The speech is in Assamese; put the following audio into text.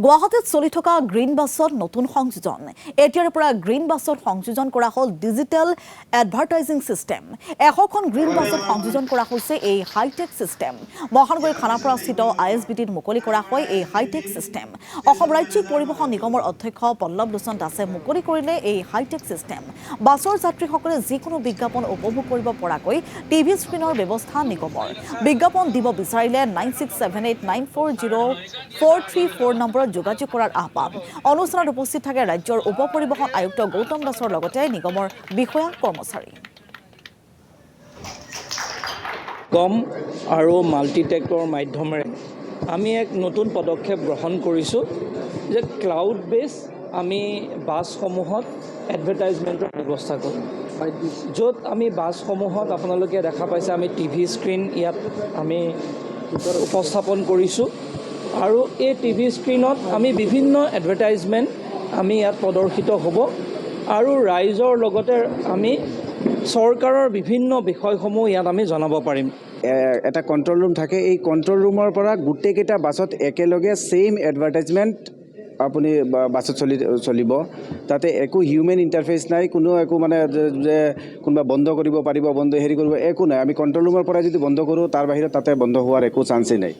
গুৱাহাটীত চলি থকা গ্ৰীণ বাছত নতুন সংযোজন এতিয়াৰ পৰা গ্ৰীণ বাছত সংযোজন কৰা হ'ল ডিজিটেল এডভাৰটাইজিং সিস্টেম 100খন গ্ৰীণ বাছত সংযোজন কৰা হৈছে এই হাইটেক সিস্টেম মহানগৰী খানাপাৰাস্থিত আইএছবিটিত মুকলি কৰা হয় এই হাইটেক সিস্টেম অসম ৰাজ্যিক পৰিবহণ নিগমৰ অধ্যক্ষ পল্লৱ লোচন দাসে মুকলি কৰিলে এই হাইটেক সিস্টেম বাছৰ যাত্ৰীসকলে যিকোনো বিজ্ঞাপন উপভোগ কৰিব পৰাকৈ টিভি স্ক্ৰীনৰ ব্যৱস্থা নিগমৰ বিজ্ঞাপন দিব বিচাৰিলে 9678940434 নম্বৰত যোগাযোগ কৰাৰ আহ্বান অনুষ্ঠানত উপস্থিত থাকে ৰাজ্যৰ উপ পৰিবহণ আয়ুক্ত গৌতম দাসৰ লগতে নিগমৰ বিষয়া কৰ্মচাৰী কম আৰু মাল্টিটেকৰ মাধ্যমেৰে আমি এক নতুন পদক্ষেপ গ্ৰহণ কৰিছোঁ যে ক্লাউড বেছ আমি বাছসমূহত এডভাৰটাইজমেণ্টৰ ব্যৱস্থা কৰিম য'ত আমি বাছসমূহত আপোনালোকে দেখা পাইছে আমি টিভি স্ক্ৰীন ইয়াত আমি উপস্থাপন কৰিছোঁ আৰু এই টিভি স্ক্ৰীনত আমি বিভিন্ন এডভাৰটাইজমেণ্ট আমি ইয়াত প্ৰদৰ্শিত হ'ব আৰু ৰাইজৰ লগতে আমি চৰকাৰৰ বিভিন্ন বিষয়সমূহ ইয়াত আমি জনাব পাৰিম এটা কণ্ট্ৰল ৰুম থাকে এই কণ্ট্ৰল ৰুমৰ পৰা গোটেইকেইটা বাছত একেলগে সেম এডভাৰটাইজমেণ্ট আপুনি বাছত চলিব তাতে একো হিউমেন ইণ্টাৰফেচ নাই কোনো একো মানে যে কোনোবা বন্ধ কৰিব পাৰিব বন্ধ হেৰি কৰিব একো নাই আমি কণ্ট্ৰল ৰুমৰ পৰা যদি বন্ধ কৰোঁ তাৰ বাহিৰত তাতে বন্ধ হোৱাৰ একো চান্সেই নাই